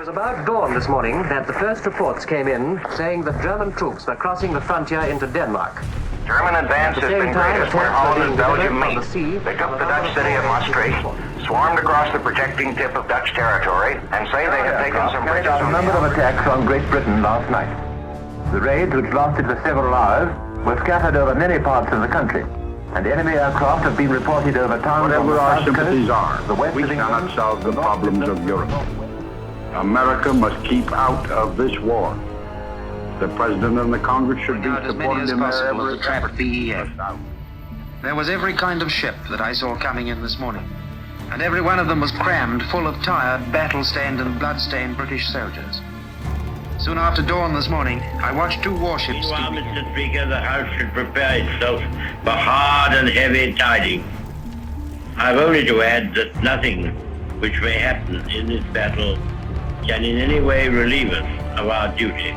was about dawn this morning that the first reports came in saying that German troops were crossing the frontier into Denmark. German advance has been greatest where Holland and Belgium meet. Pick up the Dutch city of Maastricht, swarmed across the projecting tip of Dutch territory, and say they have taken some bridges a number of attacks on Great Britain last night. The raids, which lasted for several hours, were scattered over many parts of the country, and enemy aircraft have been reported over towns on the Whatever our south sympathies coast, are, we cannot solve the problems of Europe. America must keep out of this war. The President and the Congress should be supported in their every effort. There was every kind of ship that I saw coming in this morning, and every one of them was crammed full of tired, battle-stained and blood-stained British soldiers. Soon after dawn this morning, I watched two warships... Meanwhile, Mr. Speaker, the House should prepare itself for hard and heavy tidings. I've only to add that nothing which may happen in this battle can in any way relieve us of our duty.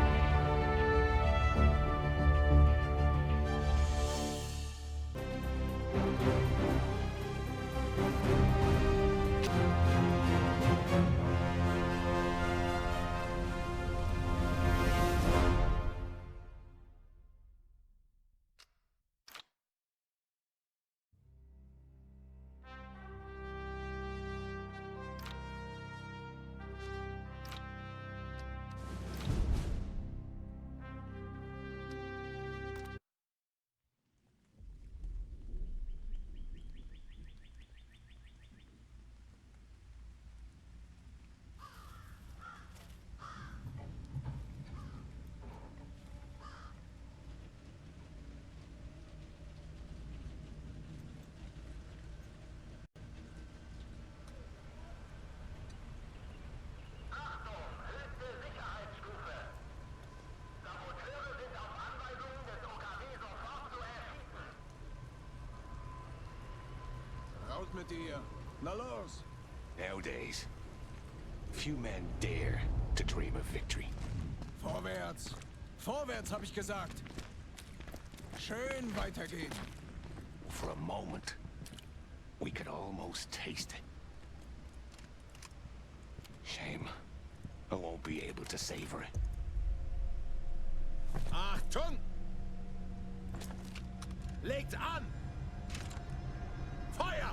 Mit dir. Na los! Nowadays, few men dare to dream of victory. Vorwärts! Vorwärts, hab ich gesagt! Schön weitergehen! For a moment, we could almost taste it. Shame, I won't be able to savor it. Achtung! Legt an! Feuer!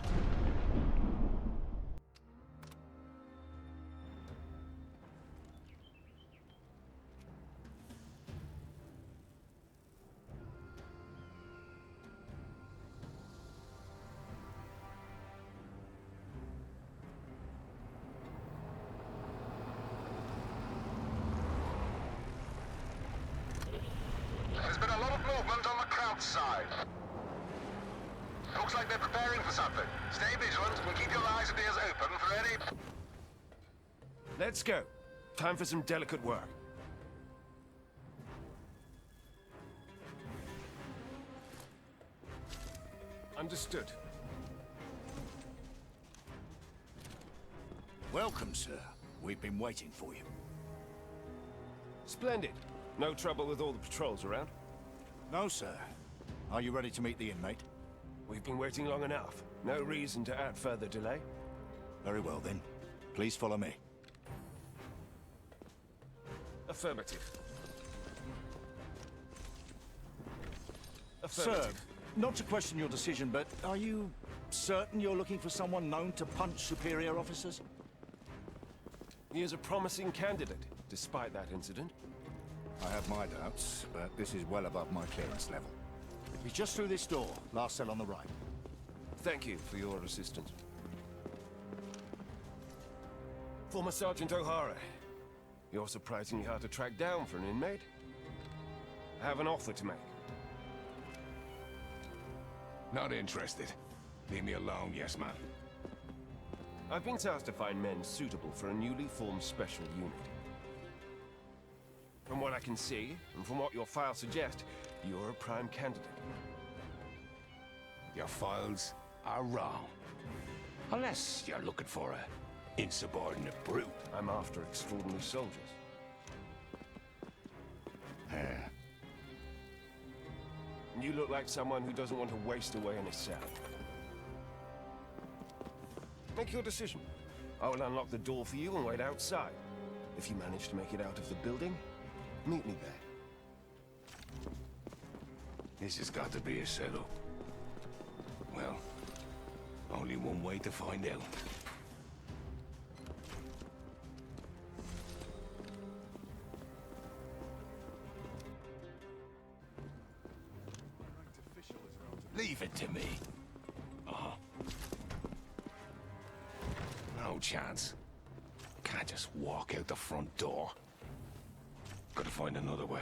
There's been a lot of movement on the Kraut side. Looks like they're preparing for something. Stay vigilant and keep your eyes and ears open for any... Let's go. Time for some delicate work. Understood. Welcome, sir. We've been waiting for you. Splendid. No trouble with all the patrols around? No, sir. Are you ready to meet the inmate? We've been waiting long enough. No reason to add further delay. Very well, then. Please follow me. Affirmative. Sir, not to question your decision, but are you certain you're looking for someone known to punch superior officers? He is a promising candidate, despite that incident. I have my doubts, but this is well above my clearance level. He's just through this door, last cell on the right. Thank you for your assistance. Former Sergeant O'Hara, you're surprisingly hard to track down for an inmate. I have an offer to make. Not interested. Leave me alone, yes, man. I've been tasked to find men suitable for a newly formed special unit. From what I can see, and from what your files suggest, you're a prime candidate. Your files are wrong. Unless you're looking for a insubordinate brute. I'm after extraordinary soldiers. You look like someone who doesn't want to waste away in a cell. Make your decision. I will unlock the door for you and wait outside. If you manage to make it out of the building, meet me there. This has got to be a setup. Well, only one way to find out. Leave it to me. No chance. Can't just walk out the front door. Gotta find another way.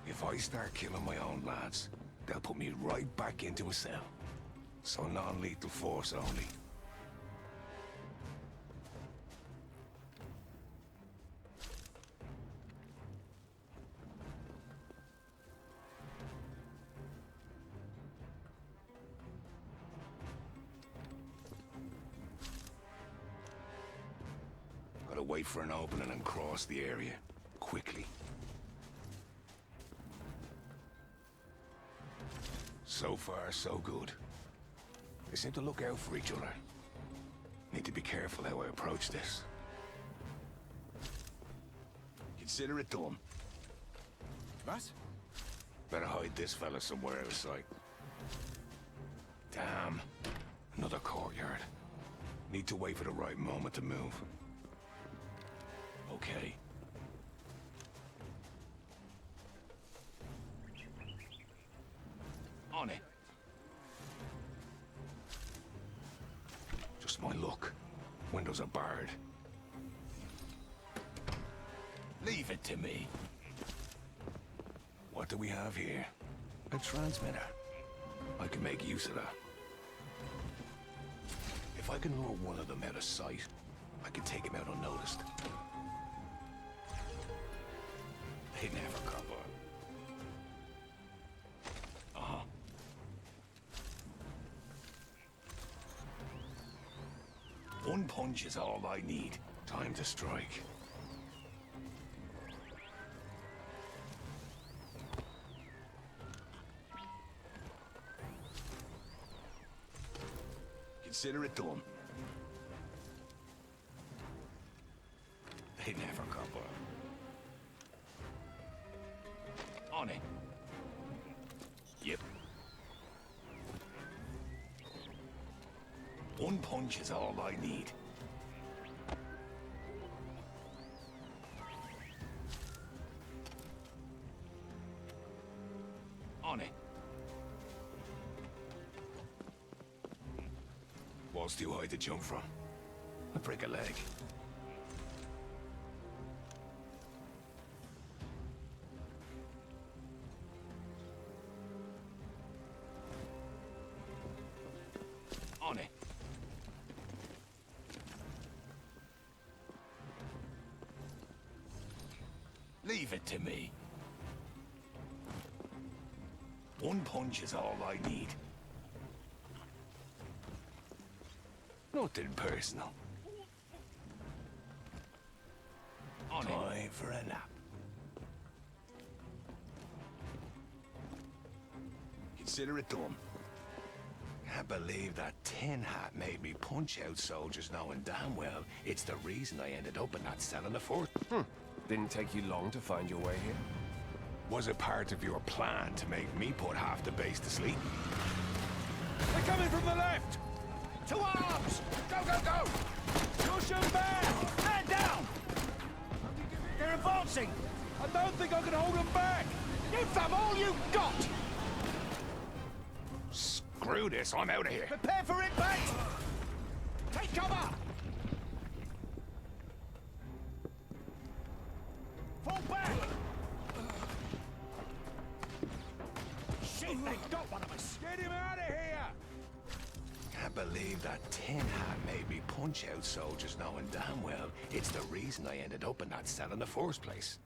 If I start killing my own lads, they'll put me right back into a cell. So non-lethal force only. Gotta wait for an opening and cross the area. Quickly. So far, so good. They seem to look out for each other. Need to be careful how I approach this. Consider it done. Was? Better hide this fella somewhere out of sight. Damn. Another courtyard. Need to wait for the right moment to move. Okay. On it. Just my luck. Windows are barred. Leave it to me. What do we have here? A transmitter. I can make use of that. If I can lure one of them out of sight, I can take him out unnoticed. They never cover. One punch is all I need. Time to strike. Consider it done. They never cover. On it. Yep. One punch is all I need. On it. What's too high to jump from? I break a leg. On it. Leave it to me. One punch is all I need. Nothing personal. On time for a nap. Consider it done. Can't believe that tin hat made me punch out soldiers knowing damn well it's the reason I ended up in that cell in the fort. Didn't take you long to find your way here. Was it part of your plan to make me put half the base to sleep? They're coming from the left! To arms! Go, go, go! Push them back! Man down! They're advancing! I don't think I can hold them back! Give them all you've got! Screw this, I'm out of here. Prepare for impact! Take cover! Fall back! Shit, they got one of us! Get him out of here! Can't believe that tin hat made me punch out soldiers knowing damn well it's the reason I ended up in that cell in the first place.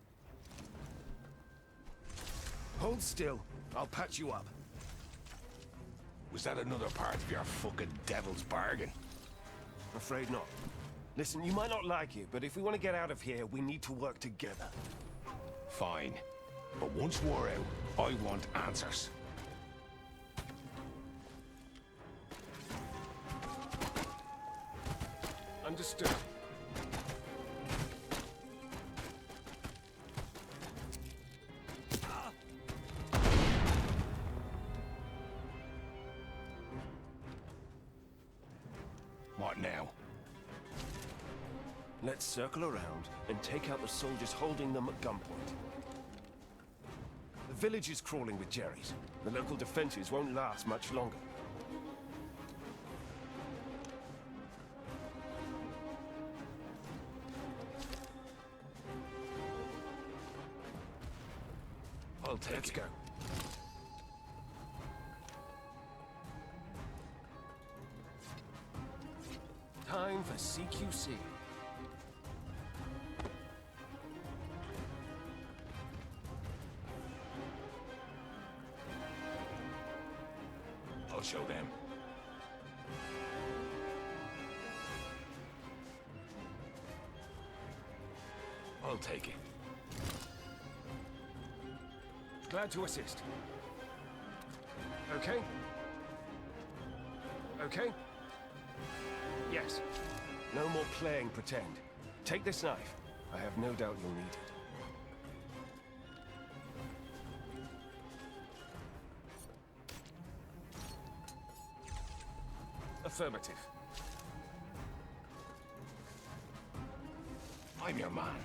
Hold still. I'll patch you up. Was that another part of your fucking devil's bargain? Afraid not. Listen, you might not like it, but if we want to get out of here, we need to work together. Fine. But once we're out, I want answers. Understood. What now? Let's circle around and take out the soldiers holding them at gunpoint. The village is crawling with Jerry's. The local defenses won't last much longer. I'll take Let's it. go. Time for CQC. I'll show them. I'll take it. Glad to assist. Okay? Okay? Yes. No more playing pretend. Take this knife. I have no doubt you'll need it. Affirmative. I'm your man.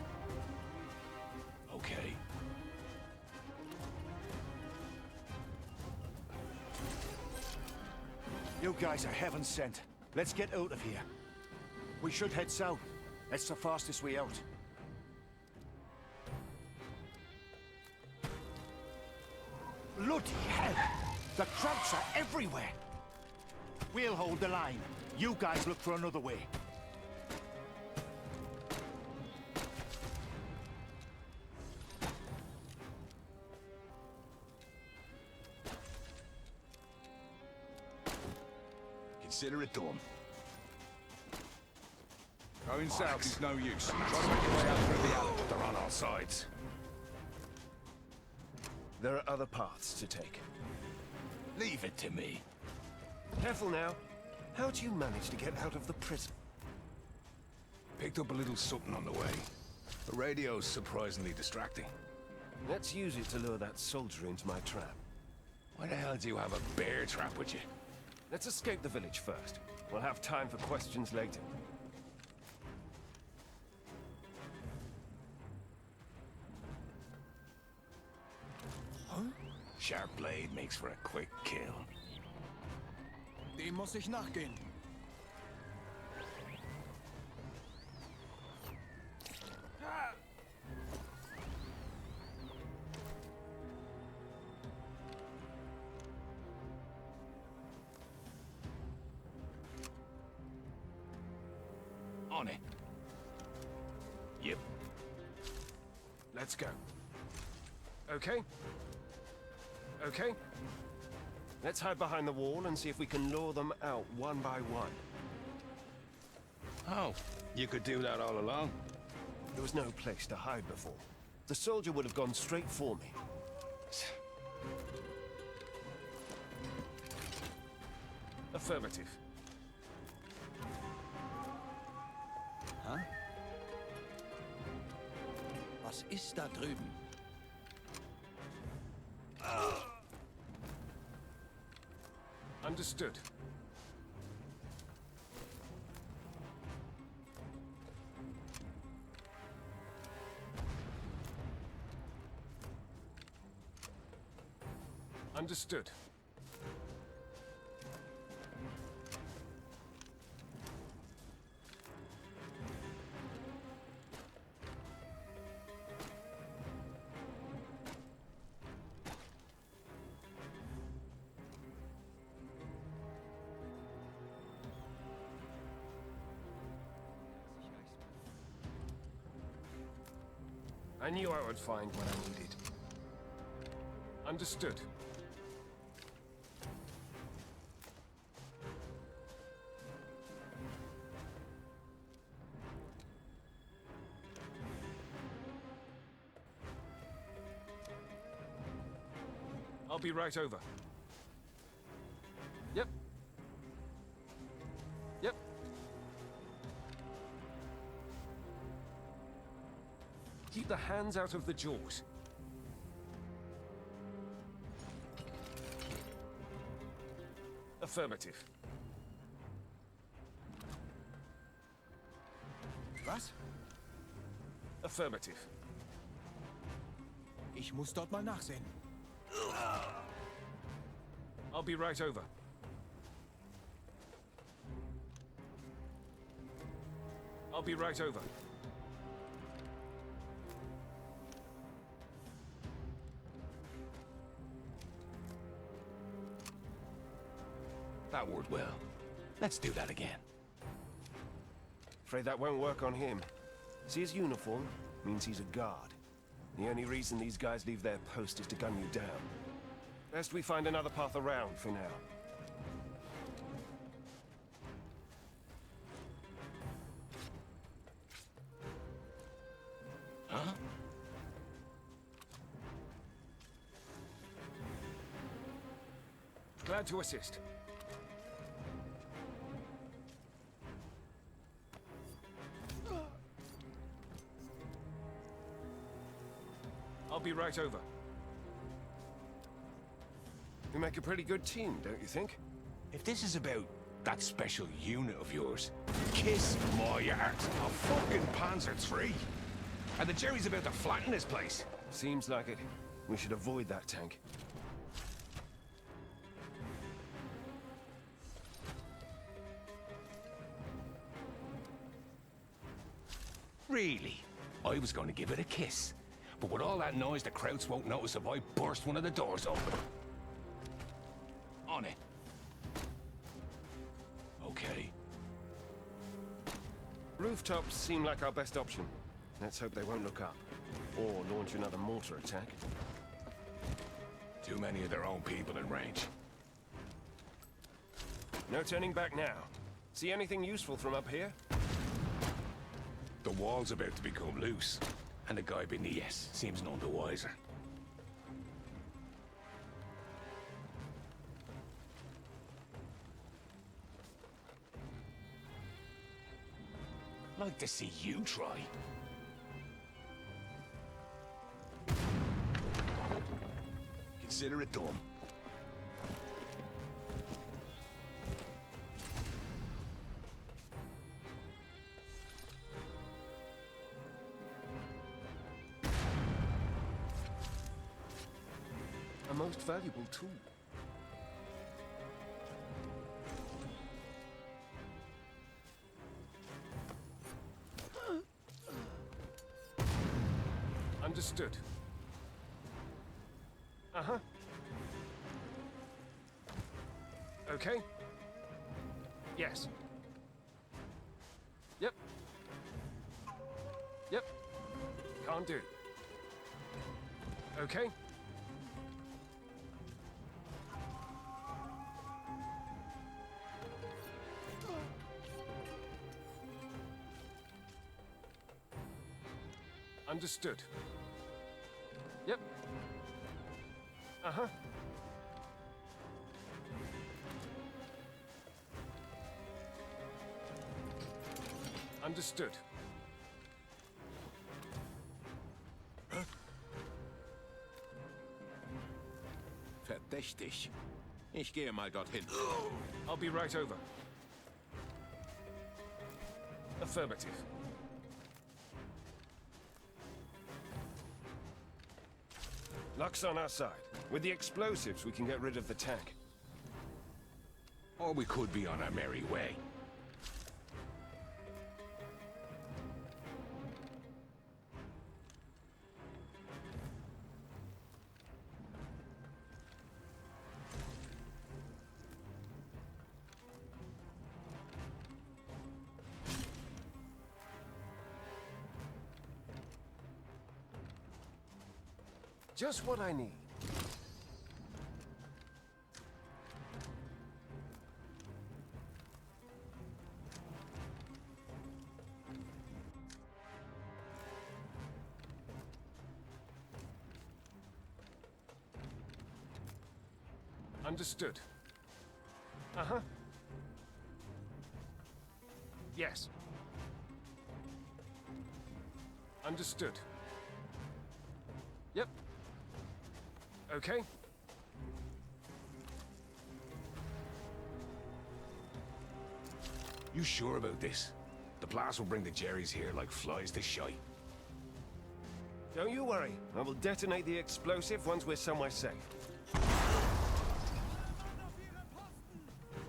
Okay. You guys are heaven sent. Let's get out of here. We should head south. That's the fastest way out. Bloody hell! The traps are everywhere! We'll hold the line. You guys look for another way. Consider it done. Going south is no use. Try to make your way out through the alley. They're on our sides. There are other paths to take. Leave it to me. Careful now. How do you manage to get out of the prison? Picked up a little something on the way. The radio's surprisingly distracting. Let's use it to lure that soldier into my trap. Why the hell do you have a bear trap with you? Let's escape the village first. We'll have time for questions later. Sharp blade makes for a quick kill. Dem muss ich nachgehen. On it. Yep. Let's go. Okay? Okay? Let's hide behind the wall and see if we can lure them out one by one. Oh, you could do that all along? There was no place to hide before. The soldier would have gone straight for me. Affirmative. Hä? Was ist da drüben? Understood. Understood. I knew I would find what I needed. Understood. I'll be right over. Yep. Yep. Keep the hands out of the jaws. Affirmative. Was? Affirmative. Ich muss dort mal nachsehen. I'll be right over. I'll be right over. That worked well. Let's do that again. Afraid that won't work on him. See his uniform? Means he's a guard. The only reason these guys leave their post is to gun you down. Best we find another path around for now. Huh? Glad to assist. I'll be right over. We make a pretty good team, don't you think? If this is about that special unit of yours, kiss my ass. A fucking Panzer III. And the Jerry's about to flatten this place. Seems like it. We should avoid that tank. Really? I was going to give it a kiss. But with all that noise, the Krauts won't notice if I burst one of the doors open. On it. Okay. Rooftops seem like our best option. Let's hope they won't look up. Or launch another mortar attack. Too many of their own people in range. No turning back now. See anything useful from up here? The wall's about to become loose. And the guy beneath us seems none the wiser. Like to see you try. Consider it done. A most valuable tool. Understood. Uh-huh. Okay. Yes. Yep. Yep. Can't do. Okay. Understood. Yep. Uh-huh. Understood. Verdächtig. Ich gehe mal dorthin. I'll be right over. Affirmative. Luck's on our side. With the explosives, we can get rid of the tank. Or we could be on our merry way. Just what I need. Understood. Uh-huh. Yes. Understood. Yep. Okay. You sure about this? The blast will bring the Jerrys here like flies to shite. Don't you worry. I will detonate the explosive once we're somewhere safe.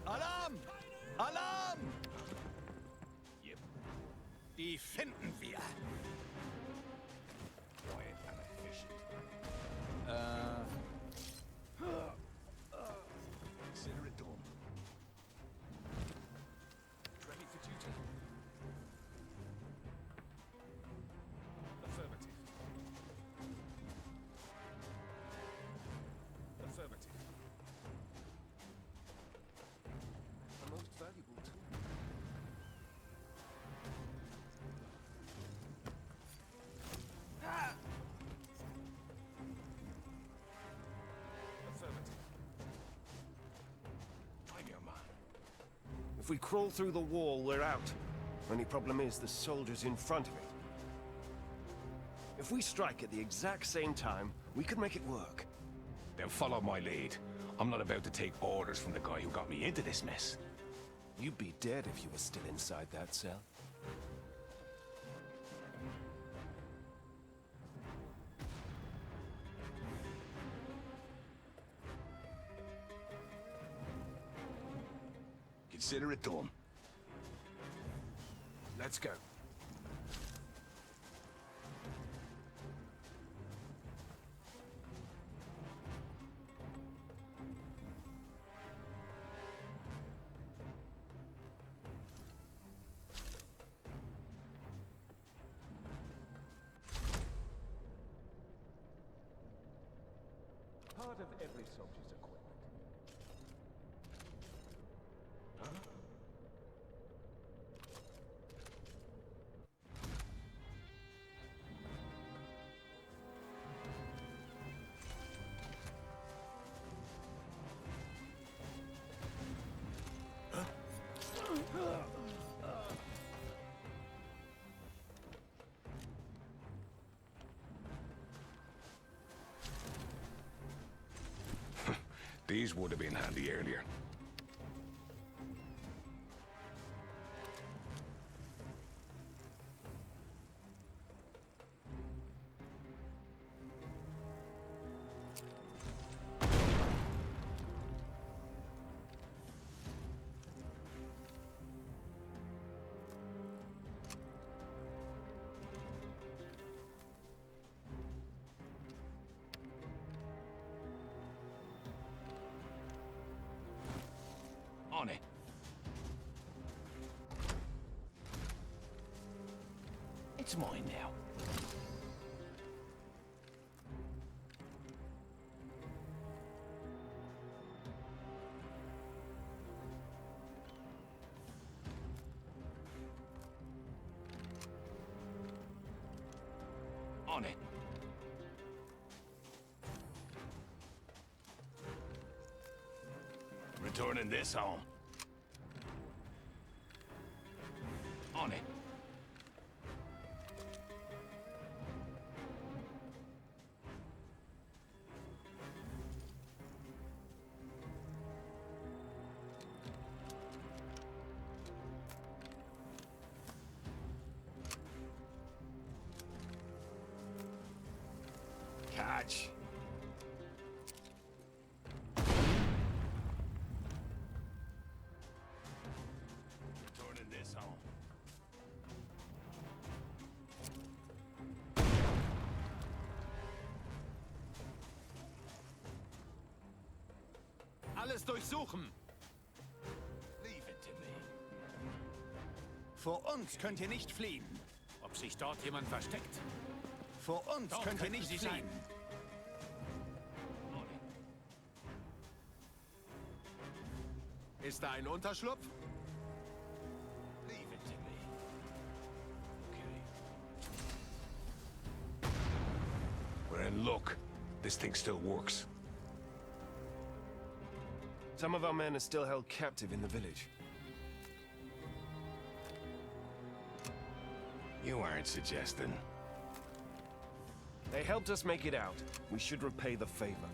Alarm! Alarm! Yep. Die finden wir. Quiet and efficient. Consider it done. Ready for duty. Affirmative. Affirmative. A most valuable tool. Affirmative. I'm your man. If we crawl through the wall, we're out. Only problem is the soldiers in front of it. If we strike at the exact same time, we could make it work. Then follow my lead. I'm not about to take orders from the guy who got me into this mess. You'd be dead if you were still inside that cell. Consider it done. Let's go. Part of every soldier's equipment. These would have been handy earlier. On it. It's mine now. On it. Returning this home. On it. Catch. Returning this home. Alles durchsuchen. Leave it to me. Vor uns könnt ihr nicht fliehen. Ob sich dort jemand versteckt? Vor uns Doch, könnt ihr könnten nicht Sie fliehen. On it. Ist da ein Unterschlupf? Leave it to me. Okay. We're in luck. This thing still works. Some of our men are still held captive in the village. You aren't suggesting. They helped us make it out. We should repay the favor.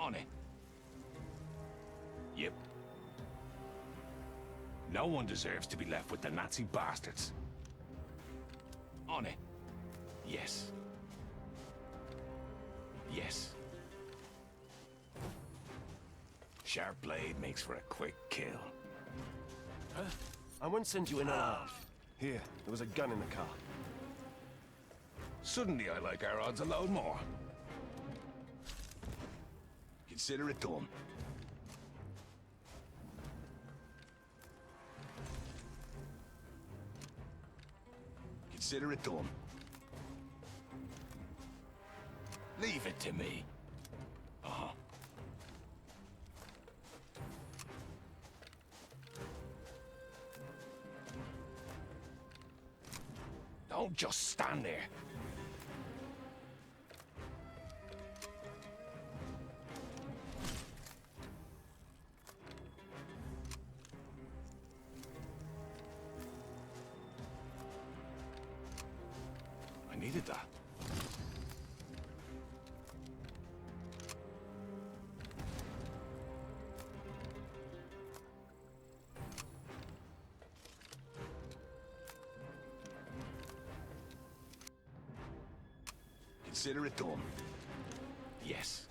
On it. Yep. No one deserves to be left with the Nazi bastards. On it. Yes. Yes. Sharp blade makes for a quick kill. Huh? I won't send you in unarmed. Here, there was a gun in the car. Suddenly I like our odds a load more. Consider it done. Consider it done. Leave it to me. Uh-huh. Don't just stand there. I needed that. Consider it done. Yes.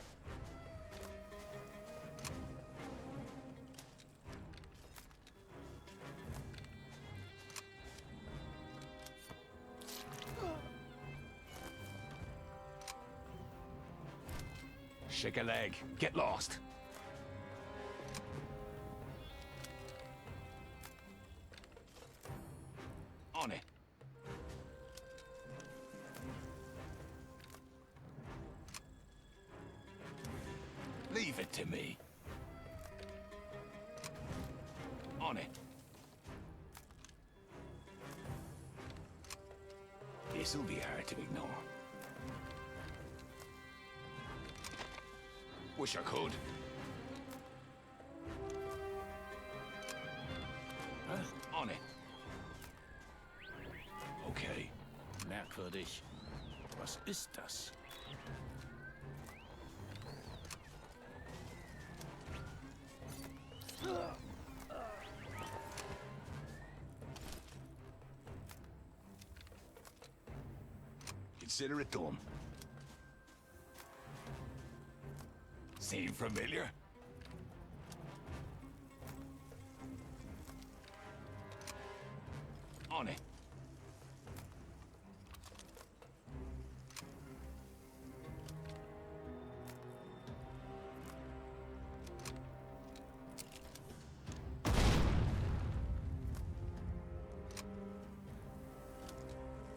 Shake a leg. Get lost. On it. Leave it to me. On it. This'll be hard to ignore. Wish I could. Huh? On it. Okay. Merkwürdig. Was ist das? Consider it done. Seem familiar? On it.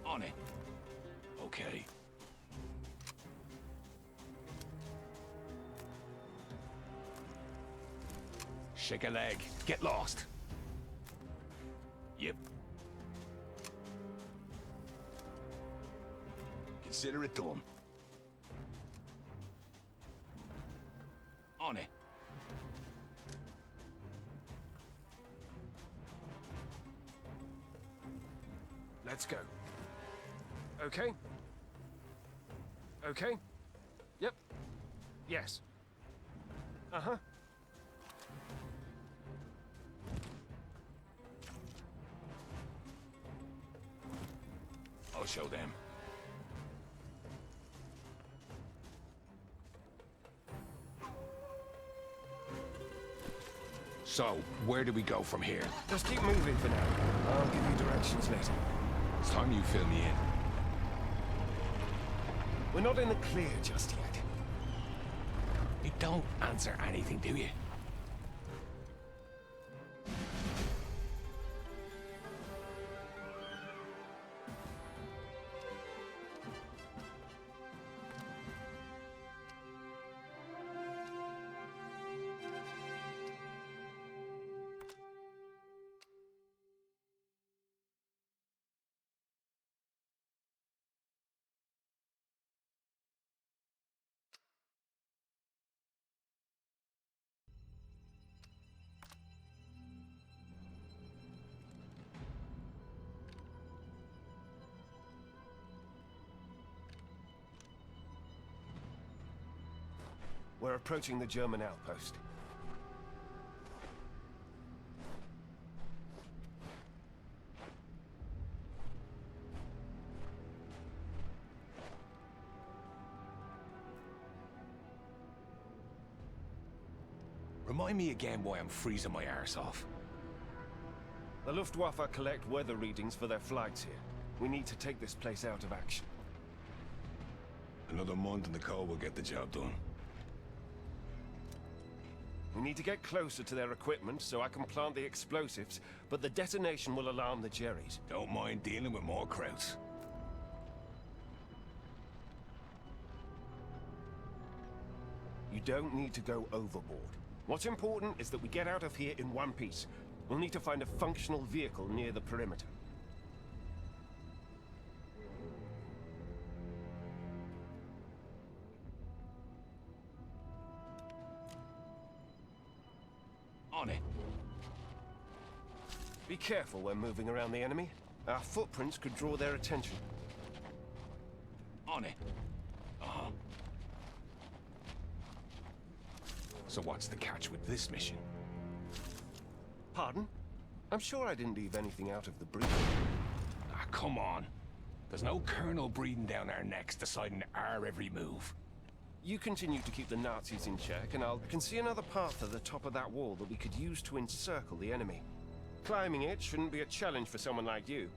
On it. Okay. Shake a leg. Get lost. Yep. Consider it done. On it. Let's go. Okay? Okay? Yep. Yes. Uh-huh. I'll show them. So, where do we go from here? Just keep moving for now. I'll give you directions later. It's time you fill me in. We're not in the clear just yet. You don't answer anything, do you? We're approaching the German outpost. Remind me again why I'm freezing my arse off. The Luftwaffe collect weather readings for their flights here. We need to take this place out of action. Another month and the cold will get the job done. We need to get closer to their equipment so I can plant the explosives, but the detonation will alarm the Jerrys. Don't mind dealing with more krauts. You don't need to go overboard. What's important is that we get out of here in one piece. We'll need to find a functional vehicle near the perimeter. On it. Be careful when moving around the enemy. Our footprints could draw their attention. On it. Uh-huh. So what's the catch with this mission? Pardon? I'm sure I didn't leave anything out of the brief. Ah, come on. There's no colonel breathing down our necks deciding our every move. You continue to keep the Nazis in check, and I can see another path at the top of that wall that we could use to encircle the enemy. Climbing it shouldn't be a challenge for someone like you.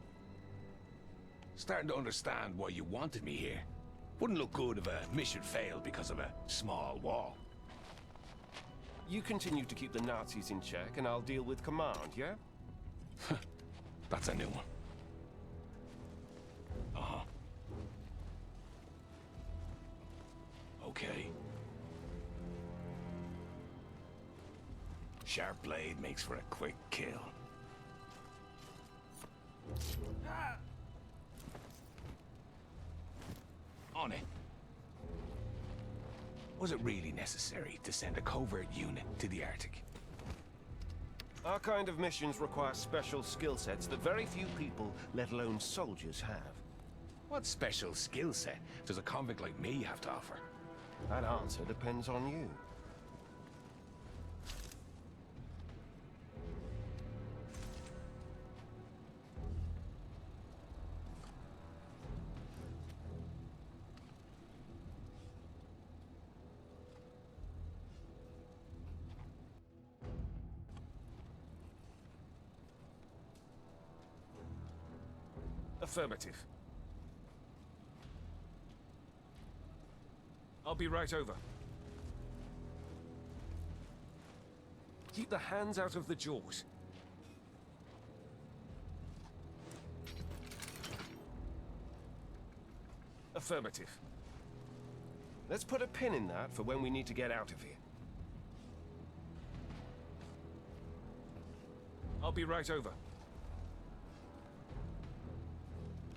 Starting to understand why you wanted me here. Wouldn't look good if a mission failed because of a small wall. You continue to keep the Nazis in check, and I'll deal with command, yeah? That's a new one. Uh-huh. Okay. Sharp blade makes for a quick kill. On it. Was it really necessary to send a covert unit to the Arctic? Our kind of missions require special skill sets that very few people, let alone soldiers, have. What special skill set does a convict like me have to offer? That answer depends on you. Affirmative. I'll be right over. Keep the hands out of the jaws. Affirmative. Let's put a pin in that for when we need to get out of here. I'll be right over.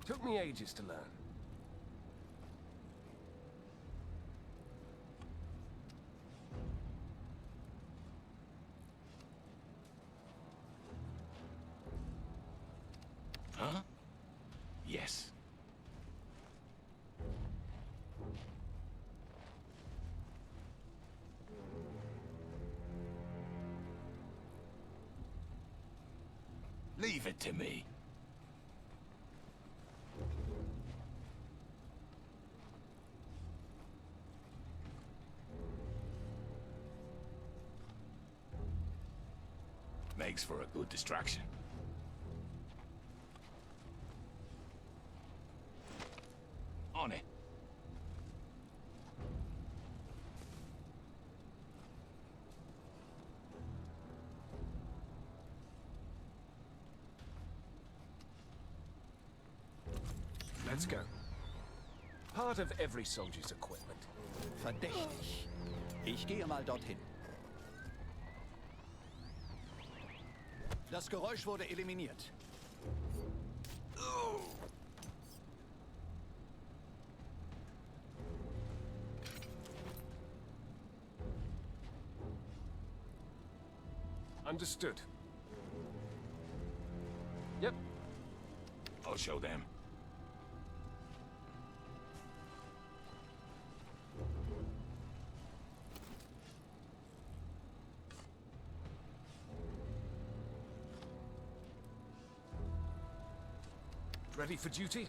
Took me ages to learn. Huh? Yes. Leave it to me. Makes for a good distraction. On it. Let's go. Part of every soldier's equipment. Verdächtig. Ich gehe mal dorthin. Das Geräusch wurde eliminiert. Understood. Yep. I'll show them. Ready for duty?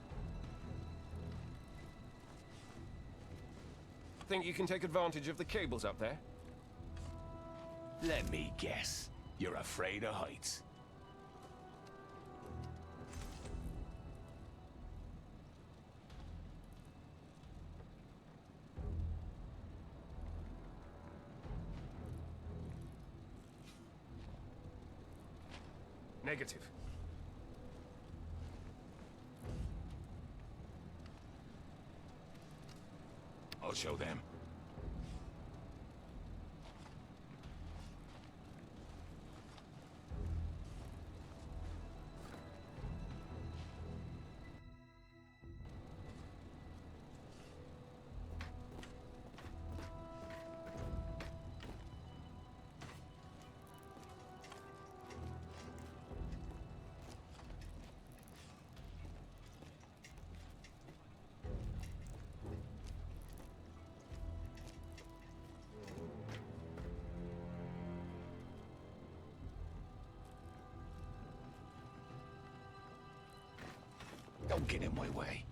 Think you can take advantage of the cables up there? Let me guess. You're afraid of heights. Negative. I'll show them. Don't get in my way.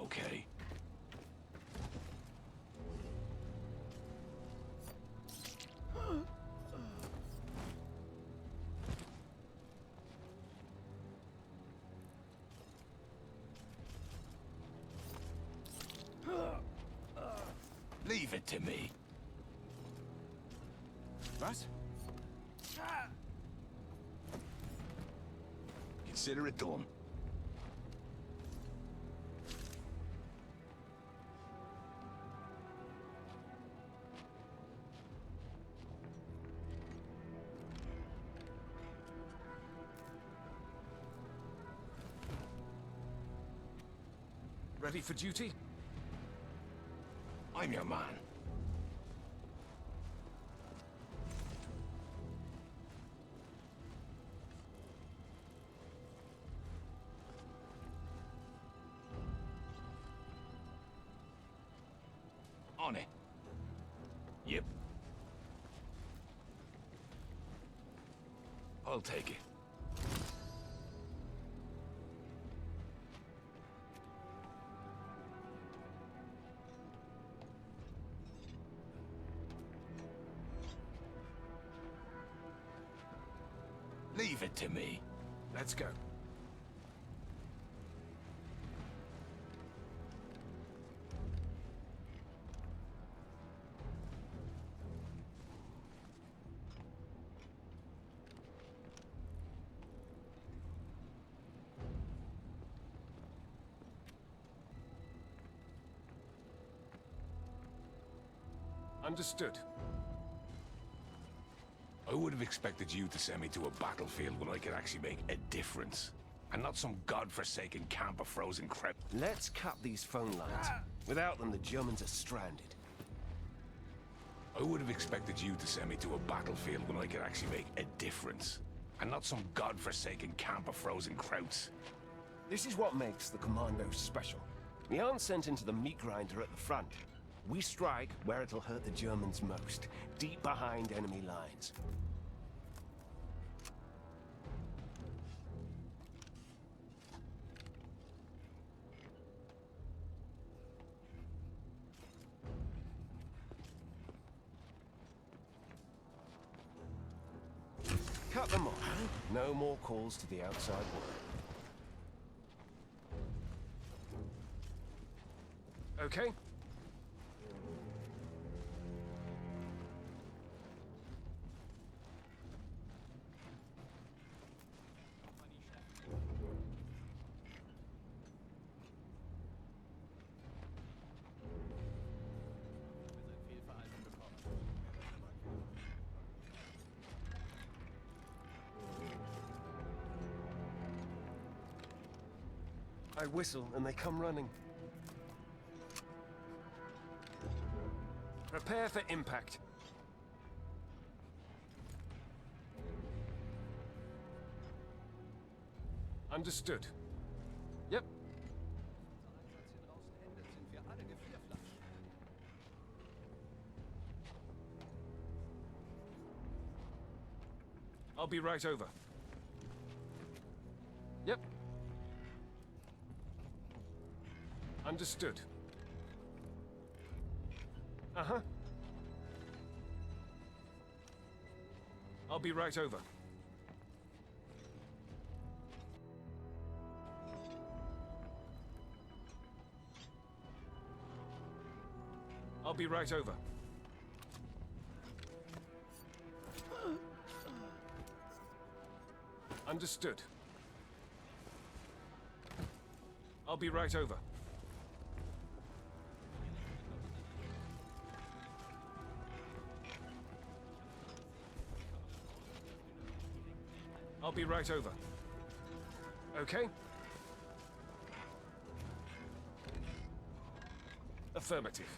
Okay. Leave it to me. What? Consider it done. Ready for duty? I'm your man. On it. Yep. I'll take it. Leave it to me. Let's go. Understood. I would have expected you to send me to a battlefield when I could actually make a difference. And not some godforsaken camp of frozen crap. Let's cut these phone lines. Without them, the Germans are stranded. I would have expected you to send me to a battlefield when I could actually make a difference. And not some godforsaken camp of frozen krauts. This is what makes the Commandos special. We aren't sent into the meat grinder at the front. We strike where it'll hurt the Germans most, deep behind enemy lines. Cut them off. No more calls to the outside world. Okay? I whistle and they come running. Prepare for impact. Understood. Yep. I'll be right over. Yep. Understood. Uh-huh. I'll be right over. I'll be right over. Understood. I'll be right over. I'll be right over. Okay? Affirmative.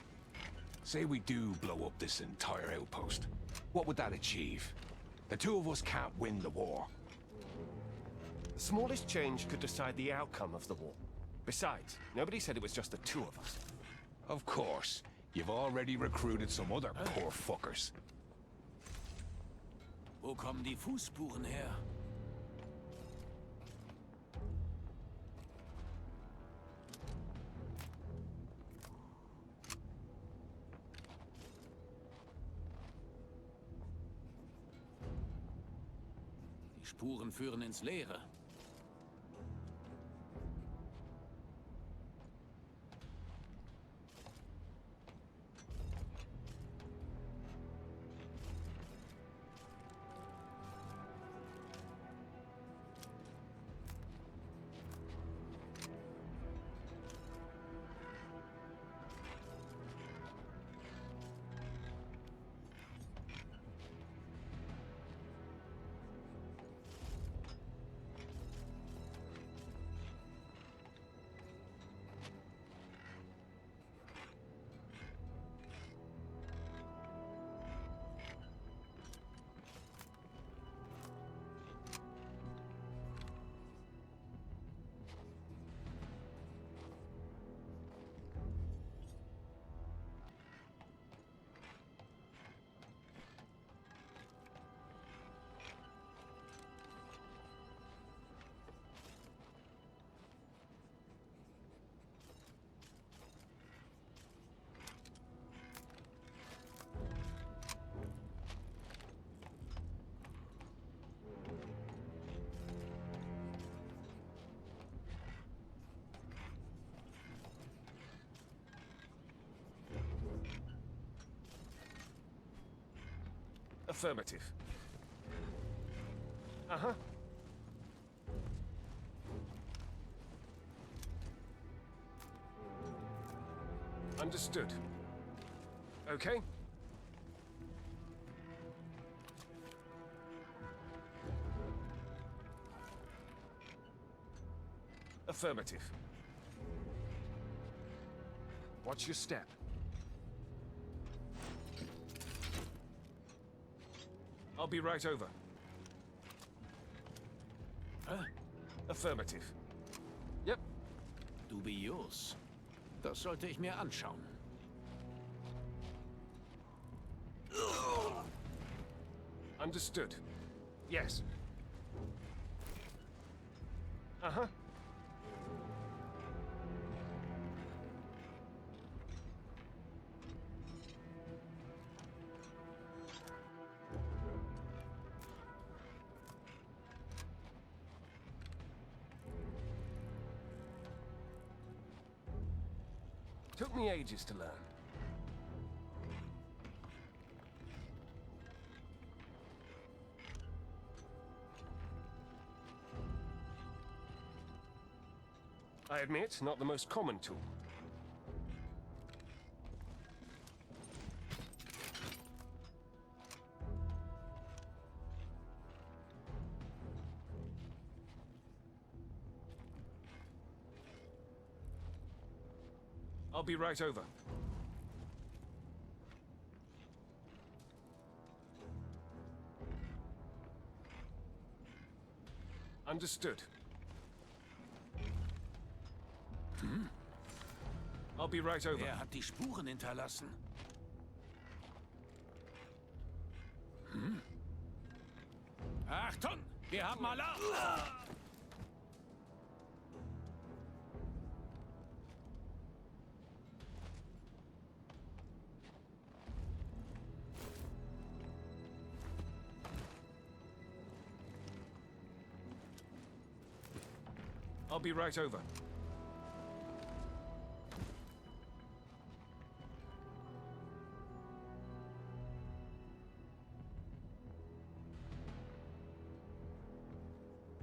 Say we do blow up this entire outpost. What would that achieve? The two of us can't win the war. The smallest change could decide the outcome of the war. Besides, nobody said it was just the two of us. Of course. You've already recruited some other poor fuckers. Wo kommen die Fußspuren her? Die Spuren führen ins Leere. Affirmative. Uh-huh. Understood. Okay. Affirmative. Watch your step. I'll be right over. Affirmative. Yep. Dubios. Das sollte ich mir anschauen. Understood. Yes. Uh-huh. Took me ages to learn. I admit, not the most common tool. I'll be right over. Understood. I'll be right over. Wer hat die Spuren hinterlassen? Achtung! Wir haben Alarm! I'll be right over.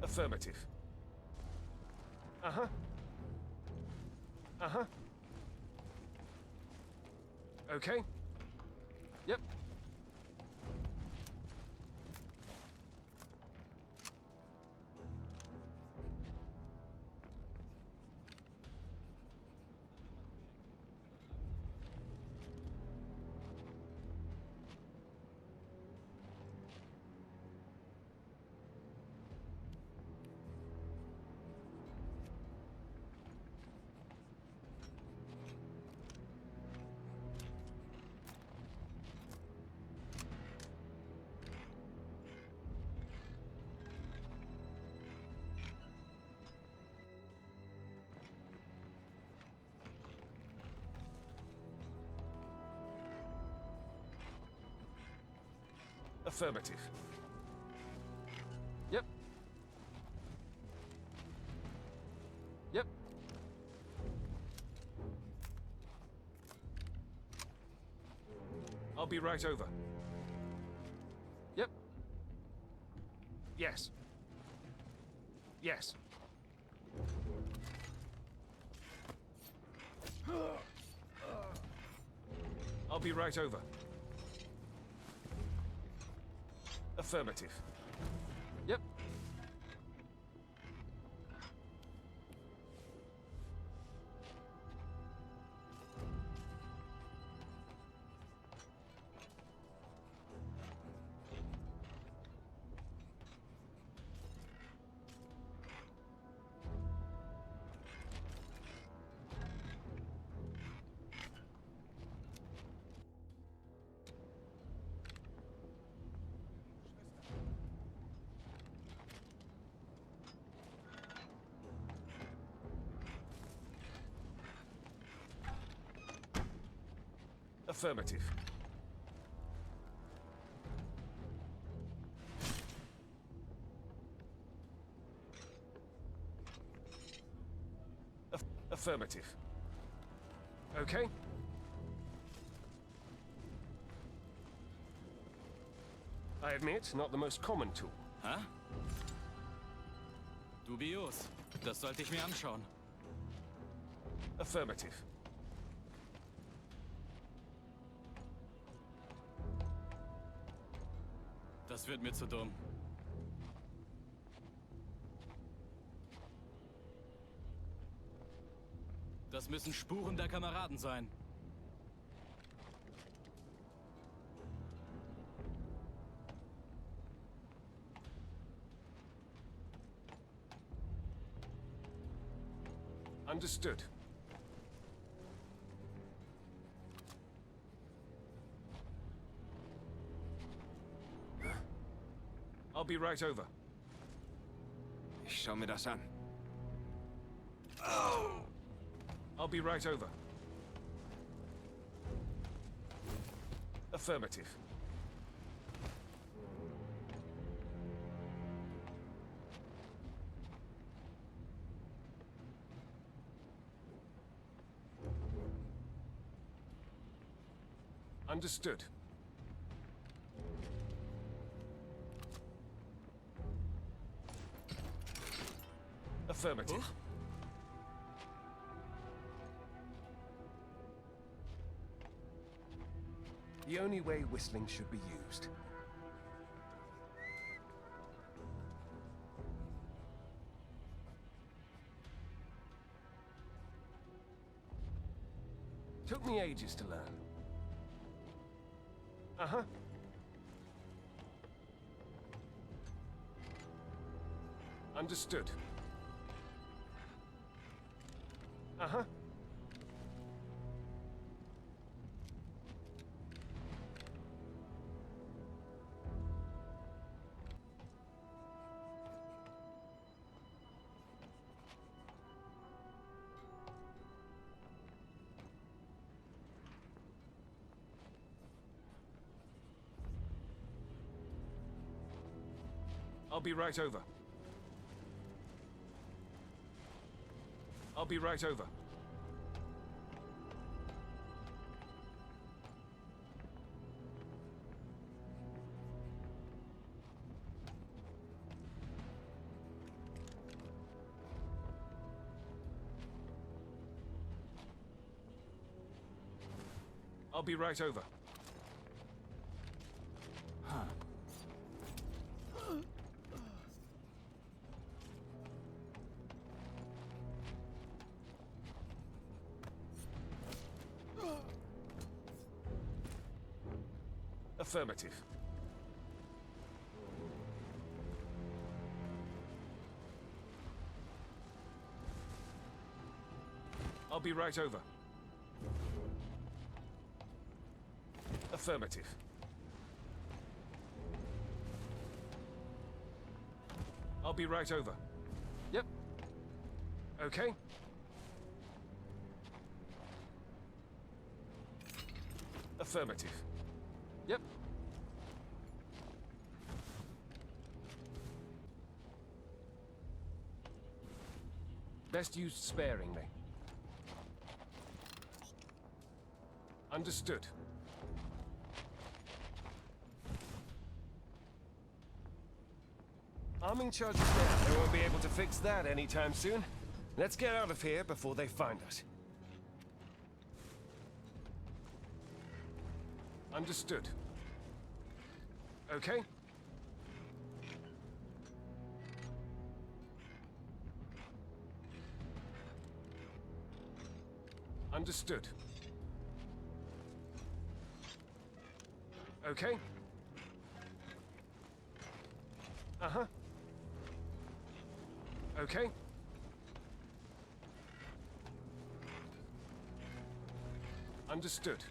Affirmative. Uh-huh. Uh-huh. Okay. Yep. Affirmative. Yep. Yep. I'll be right over. Yep. Yes. Yes. I'll be right over. Affirmative. Yep. Affirmative. Affirmative. Okay. I admit, not the most common tool. Hä? Dubios. Das sollte ich mir anschauen. Affirmative. Das wird mir zu dumm. Das müssen Spuren der Kameraden sein. Understood. I'll be right over. Ich schau mir das an. I'll be right over. Affirmative. Understood. Affirmative. Huh? The only way whistling should be used. Took me ages to learn. Uh-huh. Understood. Uh-huh. I'll be right over. I'll be right over. I'll be right over. Affirmative. I'll be right over. Affirmative. I'll be right over. Yep. Okay. Affirmative. Yep. Best used sparingly. Understood. Arming charges now. They won't be able to fix that anytime soon. Let's get out of here before they find us. Understood. Okay. Understood. Okay. Uh-huh. Okay. Understood.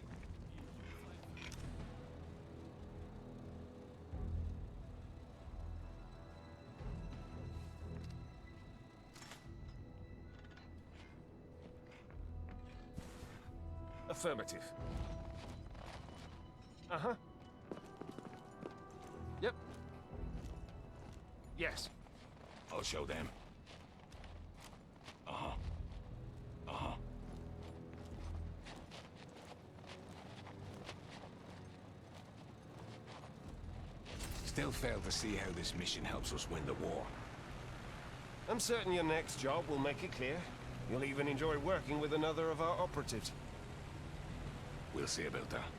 Affirmative. Uh-huh. Yep. Yes. I'll show them. Uh-huh. Uh-huh. Still fail to see how this mission helps us win the war. I'm certain your next job will make it clear. You'll even enjoy working with another of our operatives. We'll see about that.